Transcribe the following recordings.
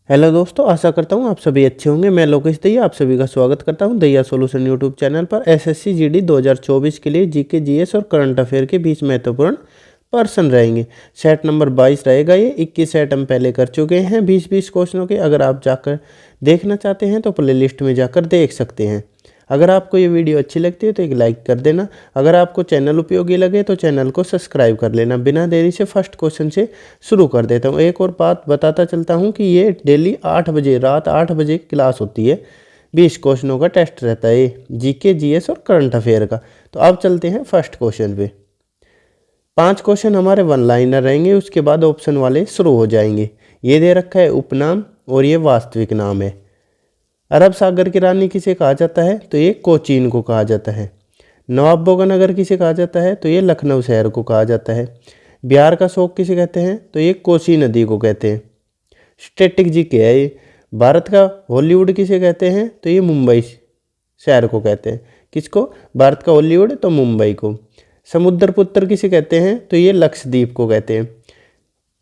Hello दोस्तों, आशा करता हूँ आप सभी अच्छे होंगे। मैं लोकेश दैया आप सभी का स्वागत करता हूँ दैया सॉल्यूशन यूट्यूब चैनल पर। एसएससी जीडी 2024 के लिए जीके जीएस और करंट अफेयर के 20 महत्वपूर्ण प्रश्न रहेंगे। सेट नंबर 22 रहेगा। ये 21 सेट हम पहले कर चुके हैं 20-20 क्वेश्चनों के। अगर आप जाकर देखना चाहते हैं तो प्ले लिस्ट में जाकर देख सकते हैं। अगर आपको ये वीडियो अच्छी लगती है तो एक लाइक कर देना। अगर आपको चैनल उपयोगी लगे तो चैनल को सब्सक्राइब कर लेना। बिना देरी से फर्स्ट क्वेश्चन से शुरू कर देता हूँ। एक और बात बताता चलता हूँ कि ये डेली 8 बजे रात 8 बजे क्लास होती है। 20 क्वेश्चनों का टेस्ट रहता है ये जीके जीएस और करंट अफेयर का। तो अब चलते हैं फर्स्ट क्वेश्चन पे। 5 क्वेश्चन हमारे वन लाइनर रहेंगे, उसके बाद ऑप्शन वाले शुरू हो जाएंगे। ये दे रखा है उपनाम और ये वास्तविक नाम है। अरब सागर की रानी किसे कहा जाता है तो ये कोचीन को कहा जाता है। नवाबों का नगर किसे कहा जाता है तो ये लखनऊ शहर को कहा जाता है। बिहार का शोक किसे कहते हैं तो ये कोसी नदी को कहते हैं। स्टैटिक जी क्या है ये। भारत का हॉलीवुड किसे कहते हैं तो ये मुंबई शहर को कहते हैं। किसको? भारत का हॉलीवुड तो मुंबई को। समुद्रपुत्र किसे कहते हैं तो ये लक्षद्वीप को कहते हैं।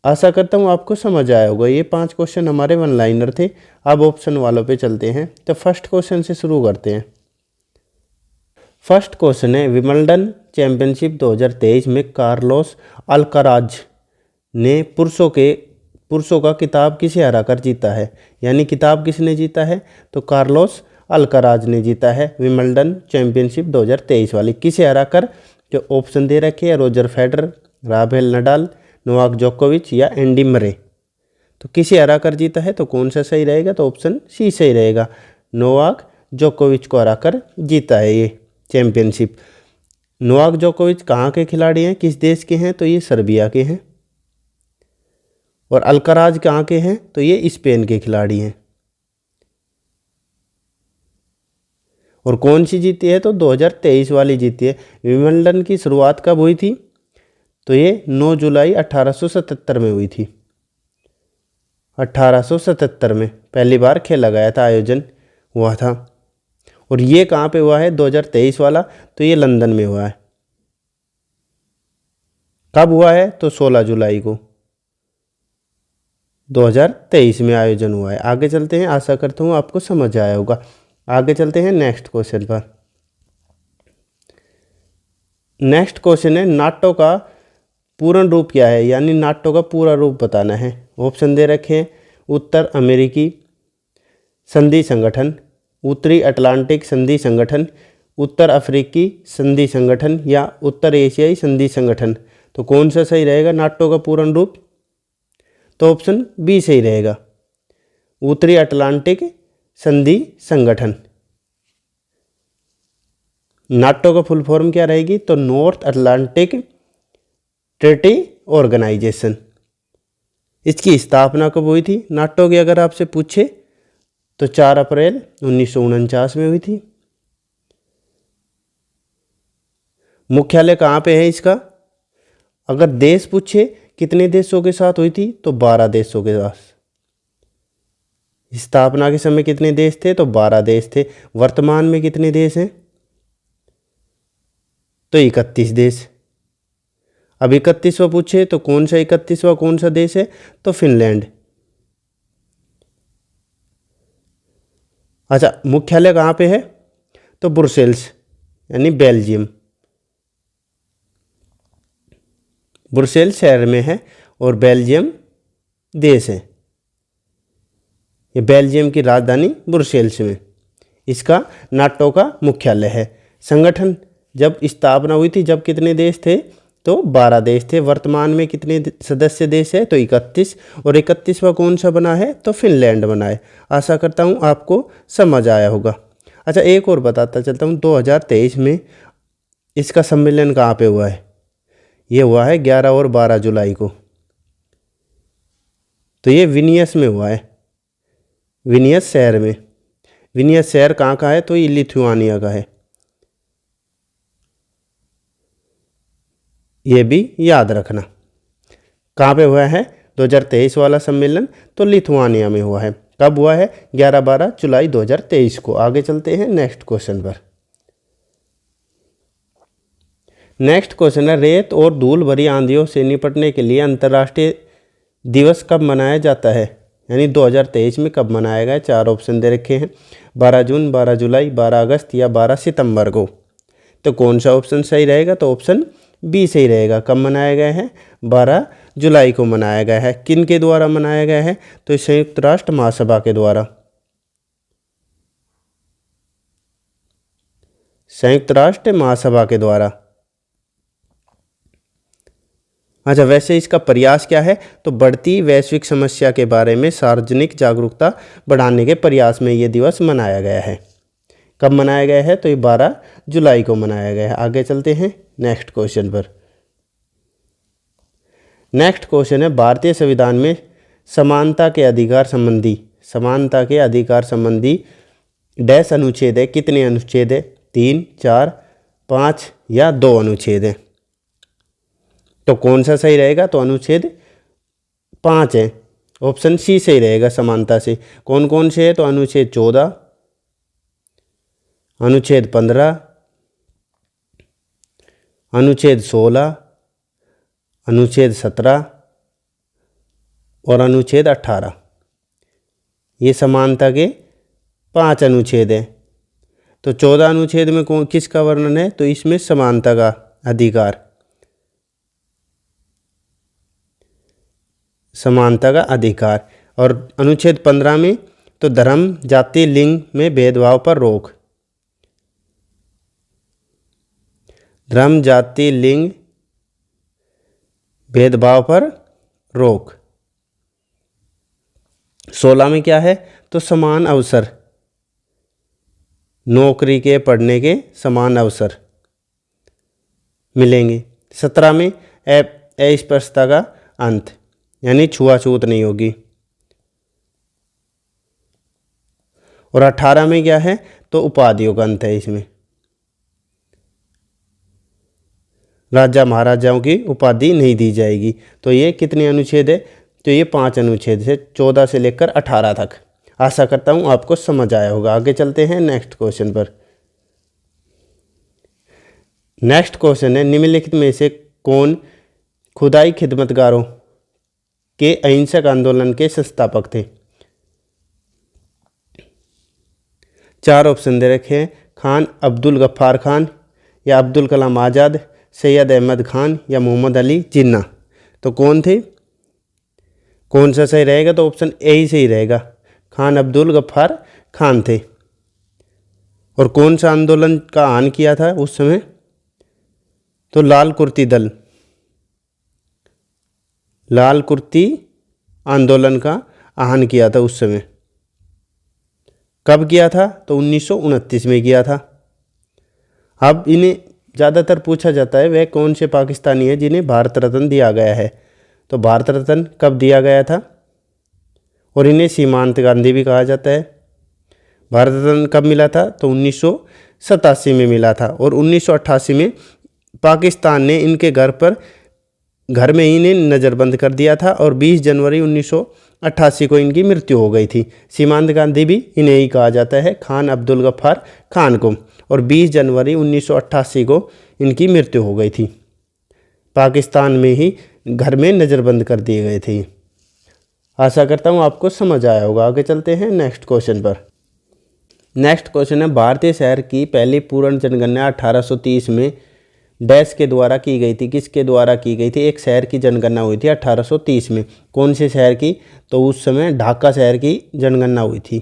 आशा करता हूँ आपको समझ आया होगा। ये 5 क्वेश्चन हमारे वन लाइनर थे। अब ऑप्शन वालों पे चलते हैं। तो फर्स्ट क्वेश्चन से शुरू करते हैं। फर्स्ट क्वेश्चन है, विंबलडन चैंपियनशिप 2023 में कार्लोस अल्काराज ने पुरुषों का खिताब किसे हराकर जीता है। यानी खिताब किसने जीता है तो कार्लोस अल्काराज ने जीता है विंबलडन चैंपियनशिप 2023 वाली। किसे हराकर? जो ऑप्शन दे रखे हैं, Roger Federer, Rafael Nadal, Novak जोकोविच या एंडी मरे। तो किसे हराकर जीता है तो कौन सा सही रहेगा तो ऑप्शन सी सही रहेगा। नोवाक जोकोविच को हराकर जीता है ये चैंपियनशिप। नोवाक जोकोविच कहाँ के खिलाड़ी हैं, किस देश के हैं तो ये सर्बिया के हैं। और अल्काराज कहाँ के हैं तो ये स्पेन के खिलाड़ी हैं। और कौन सी जीती है तो 2023 वाली जीती है। विंबलडन की शुरुआत कब हुई थी तो ये 9 जुलाई 1877 में हुई थी। 1877 में पहली बार खेला गया था, आयोजन हुआ था। और ये कहाँ पे हुआ है 2023 वाला तो ये लंदन में हुआ है। कब हुआ है तो 16 जुलाई को 2023 में आयोजन हुआ है। आगे चलते हैं। आशा करता हूँ आपको समझ आया होगा। आगे चलते हैं नेक्स्ट क्वेश्चन पर। नेक्स्ट क्वेश्चन है, नाटो का पूर्ण रूप क्या है। यानी नाटो का पूरा रूप बताना है। ऑप्शन दे रखे हैं, उत्तर अमेरिकी संधि संगठन, उत्तरी अटलांटिक संधि संगठन, उत्तर अफ्रीकी संधि संगठन या उत्तर एशियाई संधि संगठन। तो कौन सा सही रहेगा नाटो का पूर्ण रूप तो ऑप्शन बी सही रहेगा, उत्तरी अटलांटिक संधि संगठन। नाटो का फुल फॉर्म क्या रहेगी तो नॉर्थ अटलांटिक ट्रीटी ऑर्गेनाइजेशन। इसकी स्थापना कब हुई थी नाटो की अगर आपसे पूछे तो 4 अप्रैल 1949 में हुई थी। मुख्यालय कहाँ पे है इसका? अगर देश पूछे कितने देशों के साथ हुई थी तो 12 देशों के साथ। स्थापना के समय कितने देश थे तो 12 देश थे। वर्तमान में कितने देश हैं तो 31 देश। अब 31वां पूछे तो कौन सा 31वां कौन सा देश है तो फिनलैंड। अच्छा, मुख्यालय कहाँ पे है तो ब्रुसेल्स यानी बेल्जियम। ब्रुसेल्स शहर में है और बेल्जियम देश है। ये बेल्जियम की राजधानी ब्रुसेल्स में इसका नाटो का मुख्यालय है। संगठन जब स्थापना हुई थी जब कितने देश थे तो 12 देश थे। वर्तमान में कितने सदस्य देश है तो 31। और 31वां कौन सा बना है तो फिनलैंड बना है। आशा करता हूँ आपको समझ आया होगा। अच्छा, एक और बताता चलता हूँ। 2023 में इसका सम्मेलन कहाँ पे हुआ है? ये हुआ है 11 और 12 जुलाई को। तो ये विनियस में हुआ है, विनियस शहर में। विनियस शहर कहाँ का है तो ये लिथुआनिया का है। ये भी याद रखना। कहाँ पे हुआ है 2023 वाला सम्मेलन तो लिथुआनिया में हुआ है। कब हुआ है 11-12 जुलाई 2023 को। आगे चलते हैं नेक्स्ट क्वेश्चन पर। नेक्स्ट क्वेश्चन है, रेत और धूल भरी आंधियों से निपटने के लिए अंतर्राष्ट्रीय दिवस कब मनाया जाता है। यानी 2023 में कब मनाया गया? 4 ऑप्शन दे रखे हैं, 12 जून, 12 जुलाई, 12 अगस्त या 12 सितंबर को। तो कौन सा ऑप्शन सही रहेगा? तो ऑप्शन बी सही रहेगा। कब मनाया गया है? 12 जुलाई को मनाया गया है। किन के द्वारा मनाया गया है? तो संयुक्त राष्ट्र महासभा के द्वारा। संयुक्त राष्ट्र महासभा के द्वारा। अच्छा, वैसे इसका प्रयास क्या है? तो बढ़ती वैश्विक समस्या के बारे में सार्वजनिक जागरूकता बढ़ाने के प्रयास में ये दिवस मनाया गया है। कब मनाया गया है? तो ये 12 जुलाई को मनाया गया है। आगे चलते हैं नेक्स्ट क्वेश्चन पर। नेक्स्ट क्वेश्चन है, भारतीय संविधान में समानता के अधिकार संबंधी डैश अनुच्छेद है। कितने अनुच्छेद है? 3, 4, 5 या 2 अनुच्छेद है। तो कौन सा सही रहेगा? तो अनुच्छेद 5 है। ऑप्शन सी सही रहेगा समानता से। कौन कौन से है? तो अनुच्छेद 14, अनुच्छेद 15, अनुच्छेद 16, अनुच्छेद 17 और अनुच्छेद 18। ये समानता के 5 अनुच्छेद हैं। तो 14 अनुच्छेद में किसका वर्णन है? तो इसमें समानता का अधिकार। और अनुच्छेद 15 में तो धर्म, जाति, लिंग में भेदभाव पर रोक। धर्म, जाति, लिंग भेदभाव पर रोक। 16 में क्या है? तो समान अवसर, नौकरी के, पढ़ने के समान अवसर मिलेंगे। 17 में अस्पृश्यता का अंत, यानी छुआछूत नहीं होगी। और 18 में क्या है? तो उपाधियों का अंत है। इसमें राजा महाराजाओं की उपाधि नहीं दी जाएगी। तो ये कितने अनुच्छेद है? तो ये 5 अनुच्छेद से 14 से लेकर 18 तक। आशा करता हूँ आपको समझ आया होगा। आगे चलते हैं नेक्स्ट क्वेश्चन पर। नेक्स्ट क्वेश्चन है, निम्नलिखित में से कौन खुदाई खिदमतगारों के अहिंसक आंदोलन के संस्थापक थे? 4 ऑप्शन दे रखे हैं, खान अब्दुल गफ्फार खान या अब्दुल कलाम आज़ाद, सैयद अहमद खान या मोहम्मद अली जिन्ना। तो कौन थे? कौन सा सही रहेगा? तो ऑप्शन ए ही सही रहेगा, खान अब्दुल गफ्फार खान थे। और कौन सा आंदोलन का आह्वान किया था उस समय? तो लाल कुर्ती आंदोलन का आह्वान किया था उस समय। कब किया था? तो 1929 में किया था। अब इन्हें ज़्यादातर पूछा जाता है वह कौन से पाकिस्तानी है जिन्हें भारत रत्न दिया गया है। तो भारत रत्न कब दिया गया था? और इन्हें सीमांत गांधी भी कहा जाता है। भारत रत्न कब मिला था? तो 1987 में मिला था। और 1988 में पाकिस्तान ने इनके घर में ही इन्हें नज़रबंद कर दिया था। और 20 जनवरी 1988 को इनकी मृत्यु हो गई थी। सीमांत गांधी भी इन्हें ही कहा जाता है, खान अब्दुल गफ्फार खान को। और 20 जनवरी 1988 को इनकी मृत्यु हो गई थी। पाकिस्तान में ही घर में नज़रबंद कर दिए गए थे। आशा करता हूँ आपको समझ आया होगा। आगे चलते हैं नेक्स्ट क्वेश्चन पर। नेक्स्ट क्वेश्चन है, भारतीय शहर की पहली पूर्ण जनगणना 1830 में डैश के द्वारा की गई थी। किसके द्वारा की गई थी? एक शहर की जनगणना हुई थी 1830 में। कौन से शहर की? तो उस समय ढाका शहर की जनगणना हुई थी,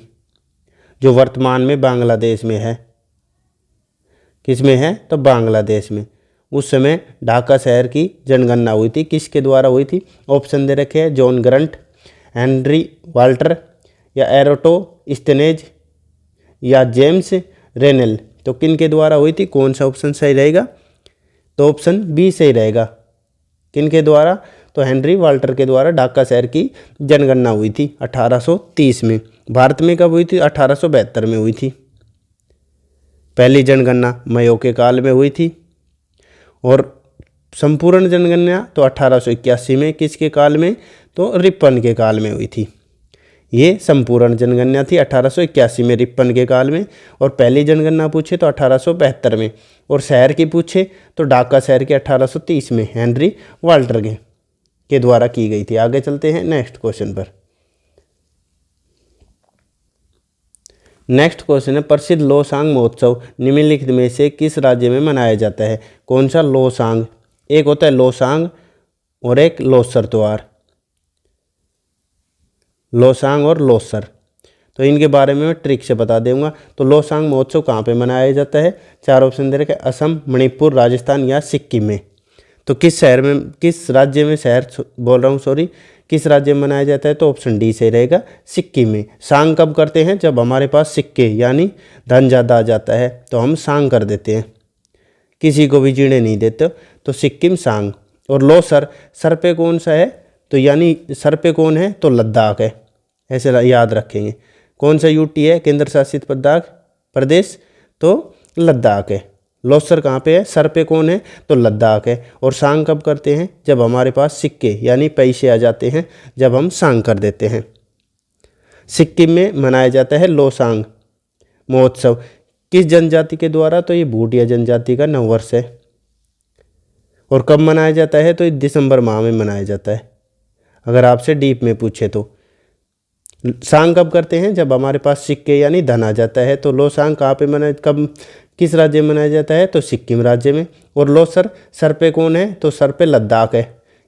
जो वर्तमान में बांग्लादेश में है। किस में है? तो बांग्लादेश में। उस समय ढाका शहर की जनगणना हुई थी। किसके द्वारा हुई थी? ऑप्शन दे रखे हैं, जॉन ग्रंट, हेनरी वाल्टर या एरोटोस्थेनेज या जेम्स रेनेल। तो किन के द्वारा हुई थी? कौन सा ऑप्शन सही रहेगा? तो ऑप्शन बी सही रहेगा। किन के द्वारा? तो हेनरी वाल्टर के द्वारा ढाका शहर की जनगणना हुई थी 1830 में। भारत में कब हुई थी? 1872 में हुई थी। पहली जनगणना मयो के काल में हुई थी। और संपूर्ण जनगणना तो 1881 में। किसके काल में? तो रिपन के काल में हुई थी। ये संपूर्ण जनगणना थी 1881 में रिपन के काल में। और पहली जनगणना पूछे तो 1872 में। और शहर की पूछे तो ढाका शहर के 1830 में हेनरी वाल्टर के द्वारा की गई थी। आगे चलते हैं नेक्स्ट क्वेश्चन पर। नेक्स्ट क्वेश्चन है प्रसिद्ध लोसांग महोत्सव निम्नलिखित में से किस राज्य में मनाया जाता है। कौन सा लोसांग, एक होता है लोसांग और एक लोसर त्योहार, लोसांग और लोसर। तो इनके बारे में मैं ट्रिक से बता दूंगा। तो लोसांग महोत्सव कहाँ पे मनाया जाता है, 4 ऑप्शन दे रखे, असम, मणिपुर, राजस्थान या सिक्किम में। तो किस शहर में, किस राज्य में, शहर बोल रहा हूँ सॉरी, किस राज्य में मनाया जाता है, तो ऑप्शन डी सही रहेगा, सिक्किम में। सांग कब करते हैं, जब हमारे पास सिक्के यानी धन ज़्यादा आ जाता है तो हम सांग कर देते हैं, किसी को भी जीने नहीं देते। तो सिक्किम सांग। और लोसर, सर पे कौन सा है, तो यानी सर पे कौन है, तो लद्दाख है, ऐसे याद रखेंगे। कौन सा यूटी है, केंद्र शासित प्रदेश, तो लद्दाख है। लोसर कहाँ पे है, सर पे कौन है, तो लद्दाख है। और सांग कब करते हैं, जब हमारे पास सिक्के यानी पैसे आ जाते हैं, जब हम सांग कर देते हैं। सिक्किम में मनाया जाता है लोसांग महोत्सव। किस जनजाति के द्वारा, तो ये भूटिया जनजाति का नववर्ष है। और कब मनाया जाता है, तो ये दिसंबर माह में मनाया जाता है, अगर आपसे डीप में पूछे तो। सांग कब करते हैं, जब हमारे पास सिक्के यानी धन आ जाता है। तो लोसांग कहाँ पे मनाया, कब, किस राज्य में मनाया जाता है, तो सिक्किम राज्य में। और लोसर, सर पे कौन है, तो सर पे लद्दाख है,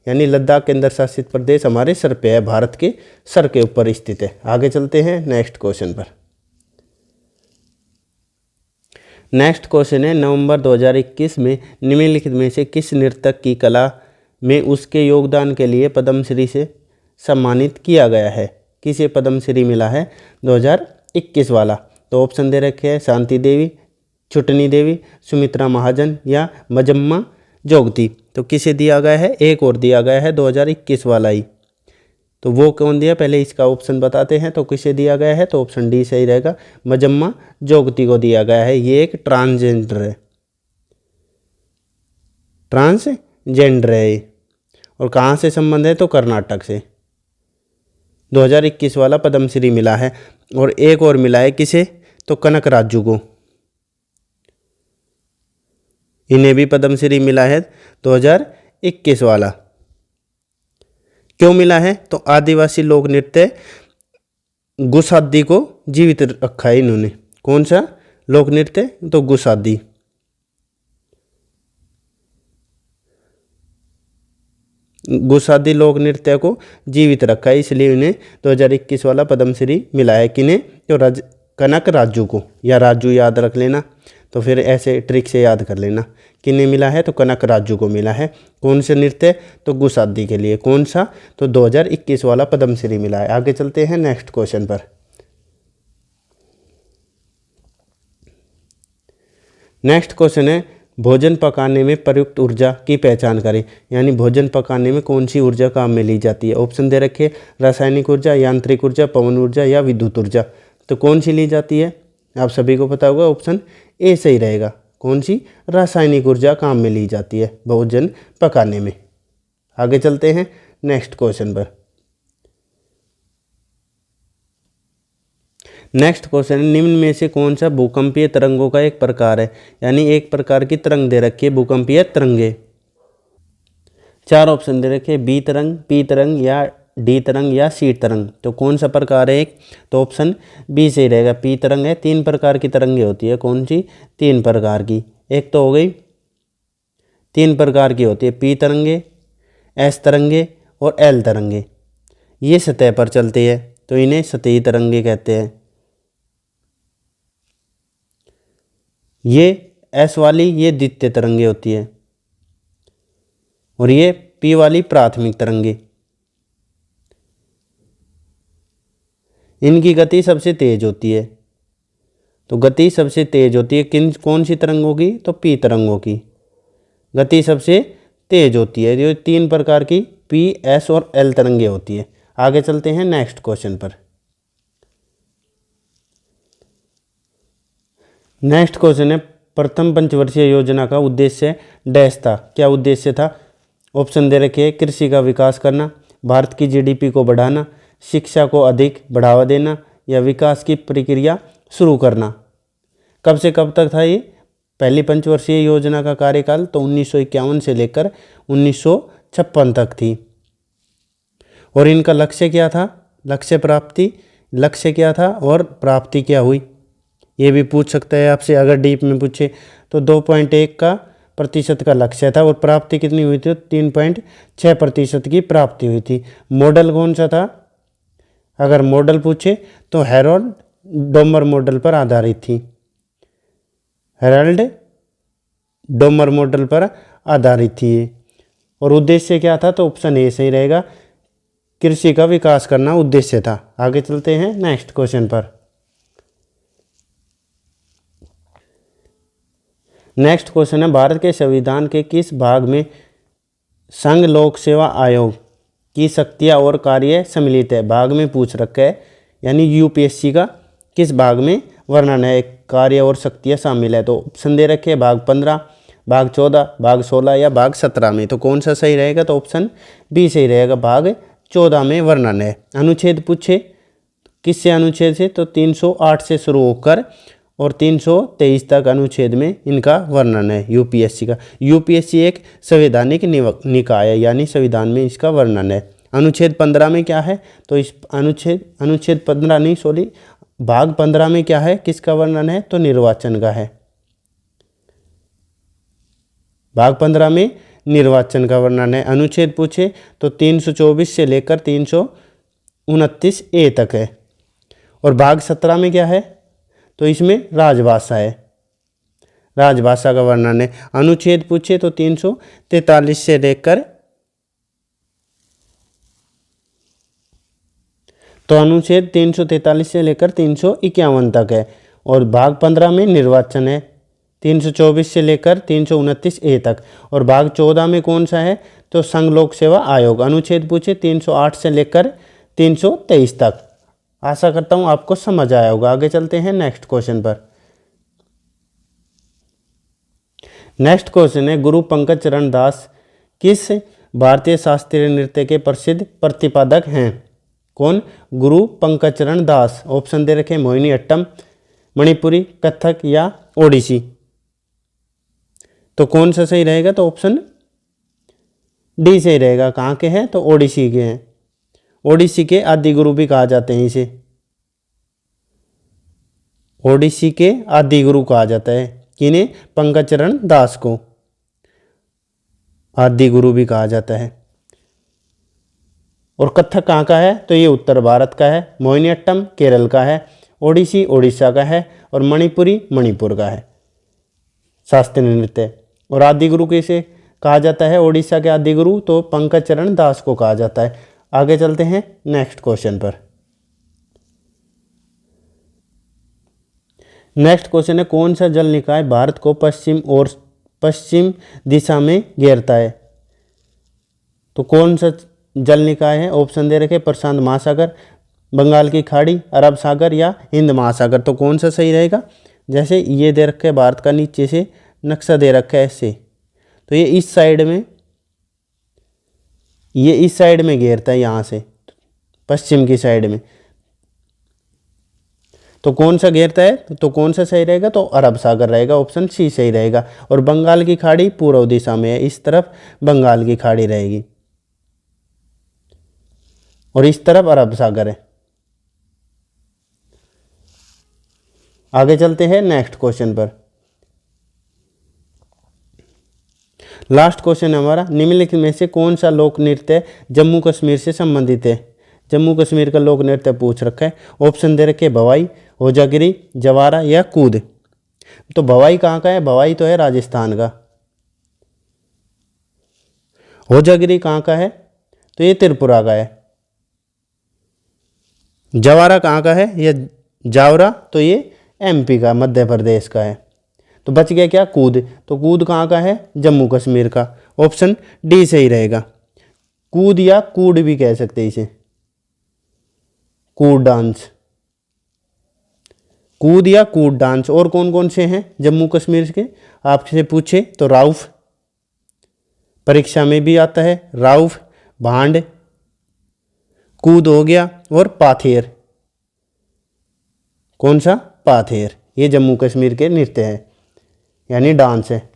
यानी लद्दाख केंद्र शासित प्रदेश हमारे सर पे है, भारत के सर के ऊपर स्थित है। आगे चलते हैं नेक्स्ट क्वेश्चन पर। नेक्स्ट क्वेश्चन है, नवंबर 2021 में निम्नलिखित में से किस नर्तक की कला में उसके योगदान के लिए पद्मश्री से सम्मानित किया गया है। किसे पद्मश्री मिला है 2021 वाला, तो ऑप्शन दे रखे हैं, शांति देवी, छुटनी देवी, सुमित्रा महाजन या मजम्मा जोगती। तो किसे दिया गया है, एक और दिया गया है 2021 वाला ही। तो वो कौन दिया, पहले इसका ऑप्शन बताते हैं। तो किसे दिया गया है, तो ऑप्शन डी सही रहेगा, मजम्मा जोगती को दिया गया है। ये एक ट्रांसजेंडर है, ट्रांसजेंडर है। और कहाँ से संबंध है, तो कर्नाटक से 2021 वाला पद्मश्री मिला है। और एक और मिला है किसे, तो कनक राजू को, इन्हें भी पद्मश्री मिला है 2021 वाला। क्यों मिला है, तो आदिवासी लोक नृत्य गुसादी को जीवित रखा है इन्होंने। कौन सा लोक नृत्य, तो गुसादी। गुसादी लोक नृत्य को जीवित रखा है, इसलिए उन्हें 2021 वाला पद्मश्री मिला है। किन्हें, तो कनक राजू को, या राजू याद रख लेना, तो फिर ऐसे ट्रिक से याद कर लेना। किन्हें मिला है, तो कनक राजू को मिला है। कौन से नृत्य, तो गुसादी के लिए। कौन सा, तो 2021 वाला पद्मश्री मिला है। आगे चलते हैं नेक्स्ट क्वेश्चन पर। नेक्स्ट क्वेश्चन है, भोजन पकाने में प्रयुक्त ऊर्जा की पहचान करें, यानी भोजन पकाने में कौन सी ऊर्जा काम में ली जाती है। ऑप्शन दे रखे, रासायनिक ऊर्जा, यांत्रिक ऊर्जा, पवन ऊर्जा या विद्युत ऊर्जा। तो कौन सी ली जाती है, आप सभी को पता होगा, ऑप्शन ए सही रहेगा। कौन सी, रासायनिक ऊर्जा काम में ली जाती है भोजन पकाने में। आगे चलते हैं नेक्स्ट क्वेश्चन पर। नेक्स्ट क्वेश्चन, निम्न में से कौन सा भूकंपीय तरंगों का एक प्रकार है, यानी एक प्रकार की तरंग दे रखी है, भूकंपीय तरंगे। 4 ऑप्शन दे रखे, बी तरंग, पी तरंग या डी तरंग या सी तरंग। तो कौन सा प्रकार है एक, तो ऑप्शन बी सही रहेगा, पी तरंग है। 3 प्रकार की तरंगे होती है, कौन सी, 3 प्रकार की। एक तो हो गई, 3 प्रकार की होती है, पी तरंगे, एस तरंगे और एल तरंगे। ये सतह पर चलती है, तो इन्हें सतही तरंगे कहते हैं। ये एस वाली, ये द्वितीय तरंगे होती है, और ये पी वाली प्राथमिक तरंगे। इनकी गति सबसे तेज होती है, तो गति सबसे तेज होती है कौन सी तरंगों की, तो पी तरंगों की गति सबसे तेज होती है। ये 3 प्रकार की पी, एस और एल तरंगे होती है। आगे चलते हैं नेक्स्ट क्वेश्चन पर। नेक्स्ट क्वेश्चन है, प्रथम पंचवर्षीय योजना का उद्देश्य डैश था, क्या उद्देश्य था। ऑप्शन दे रखे हैं, कृषि का विकास करना, भारत की जीडीपी को बढ़ाना, शिक्षा को अधिक बढ़ावा देना या विकास की प्रक्रिया शुरू करना। कब से कब तक था ये पहली पंचवर्षीय योजना का कार्यकाल, तो 1951 से लेकर 1956 तक थी। और इनका लक्ष्य क्या था, लक्ष्य क्या था और प्राप्ति क्या हुई, ये भी पूछ सकता है आपसे अगर डीप में पूछे तो। 2.1 का प्रतिशत का लक्ष्य था और प्राप्ति कितनी हुई थी? 3.6% की प्राप्ति हुई थी। मॉडल कौन सा था? अगर मॉडल पूछे तो हेरोल्ड डोमर मॉडल पर आधारित थी। हेराल्ड डोमर मॉडल पर आधारित थी ये। और उद्देश्य क्या था? तो ऑप्शन ए सही रहेगा, कृषि का विकास करना उद्देश्य था। आगे चलते हैं नेक्स्ट क्वेश्चन पर। नेक्स्ट क्वेश्चन है, भारत के संविधान के किस भाग में संघ लोक सेवा आयोग की शक्तियाँ और कार्य सम्मिलित है? भाग में पूछ रखा है, यानी यूपीएससी का किस भाग में वर्णन है, कार्य और शक्तियाँ शामिल है? तो ऑप्शन दे रखे हैं भाग 15, भाग 14, भाग 16 या भाग 17 में। तो कौन सा सही रहेगा? तो ऑप्शन बी सही रहेगा, भाग 14 में वर्णन है। अनुच्छेद पूछे किससे अनुच्छेद से? तो 308 से शुरू होकर और 323 तक अनुच्छेद में इनका वर्णन है यूपीएससी का। यूपीएससी एक संवैधानिक निकाय है, यानी संविधान में इसका वर्णन है। अनुच्छेद 15 में क्या है? तो इस अनुच्छेद 15 नहीं सॉरी भाग 15 में क्या है, किसका वर्णन है? तो निर्वाचन का है। भाग 15 में निर्वाचन का वर्णन है। अनुच्छेद पूछे तो 324 से लेकर 329 ए तक है। और भाग 17 में क्या है? तो इसमें राजभाषा है, राजभाषा का वर्णन है। अनुच्छेद पूछे तो 343 से लेकर तो अनुच्छेद 343 से लेकर 351 तक है। और भाग 15 में निर्वाचन है, 324 से लेकर 329 ए तक। और भाग 14 में कौन सा है? तो संघ लोक सेवा आयोग। अनुच्छेद पूछे 308 से लेकर 323 तक। आशा करता हूँ आपको समझ आया होगा। आगे चलते हैं नेक्स्ट क्वेश्चन पर। नेक्स्ट क्वेश्चन है, गुरु पंकज चरण दास किस भारतीय शास्त्रीय नृत्य के प्रसिद्ध प्रतिपादक हैं? कौन? गुरु पंकज चरण दास। ऑप्शन दे रखे मोहिनीअट्टम, मणिपुरी, कथक या ओडिसी। तो कौन सा सही रहेगा? तो ऑप्शन डी सही रहेगा। कहाँ के हैं? तो ओडिसी के हैं। ओडिसी के आदि गुरु भी कहा जाते हैं इसे, ओडिसी के आदि गुरु कहा जाता है। किन्हें? पंकज चरण दास को आदि गुरु भी कहा जाता है। और कथक कहाँ का है? तो ये उत्तर भारत का है। मोहिनीअट्टम केरल का है, ओडिसी ओडिशा का है और मणिपुरी मणिपुर का है शास्त्रीय नृत्य। और आदि गुरु किसे कहा जाता है? ओडिशा के आदि गुरु तो पंकज चरण दास को कहा जाता है। आगे चलते हैं नेक्स्ट क्वेश्चन पर। नेक्स्ट क्वेश्चन है, कौन सा जल निकाय भारत को पश्चिम दिशा में घेरता है? तो कौन सा जल निकाय है? ऑप्शन दे रखे प्रशांत महासागर, बंगाल की खाड़ी, अरब सागर या हिंद महासागर। तो कौन सा सही रहेगा? जैसे ये दे रखे भारत का नीचे से नक्शा दे रखा है ऐसे, तो ये इस साइड में घेरता है, यहाँ से पश्चिम की साइड में। तो कौन सा घेरता है? तो कौन सा सही रहेगा? तो अरब सागर रहेगा, ऑप्शन सी सही रहेगा। और बंगाल की खाड़ी पूर्व दिशा में है, इस तरफ बंगाल की खाड़ी रहेगी और इस तरफ अरब सागर है। आगे चलते हैं नेक्स्ट क्वेश्चन पर। लास्ट क्वेश्चन है हमारा, निम्नलिखित में से कौन सा लोक नृत्य जम्मू कश्मीर से संबंधित है? जम्मू कश्मीर का लोक नृत्य पूछ रखा है। ऑप्शन दे रखे भवाई, होजागिरी, जवारा या कूद। तो भवाई कहाँ का है? भवाई तो है राजस्थान का। होजागिरी कहाँ का है? तो ये त्रिपुरा का है। जवारा कहाँ का है? ये जावरा तो ये एमपी का, मध्य प्रदेश का है। तो बच गया क्या? कूद। तो कूद कहाँ का है? जम्मू कश्मीर का। ऑप्शन डी सही रहेगा। कूद या कूड भी कह सकते हैं इसे, कूड डांस, कूद या कूड डांस। और कौन कौन से हैं जम्मू कश्मीर के आपसे पूछे तो राउफ, परीक्षा में भी आता है, राउफ, भांड, कूद हो गया और पाथेर। कौन सा? पाथेर। ये जम्मू कश्मीर के नृत्य हैं, यानी डांस है।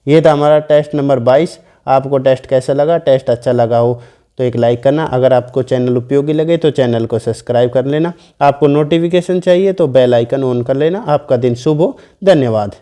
ये था हमारा टेस्ट नंबर 22। आपको टेस्ट कैसा लगा? टेस्ट अच्छा लगा हो तो एक लाइक करना। अगर आपको चैनल उपयोगी लगे तो चैनल को सब्सक्राइब कर लेना। आपको नोटिफिकेशन चाहिए तो बेल आइकन ऑन कर लेना। आपका दिन शुभ हो। धन्यवाद।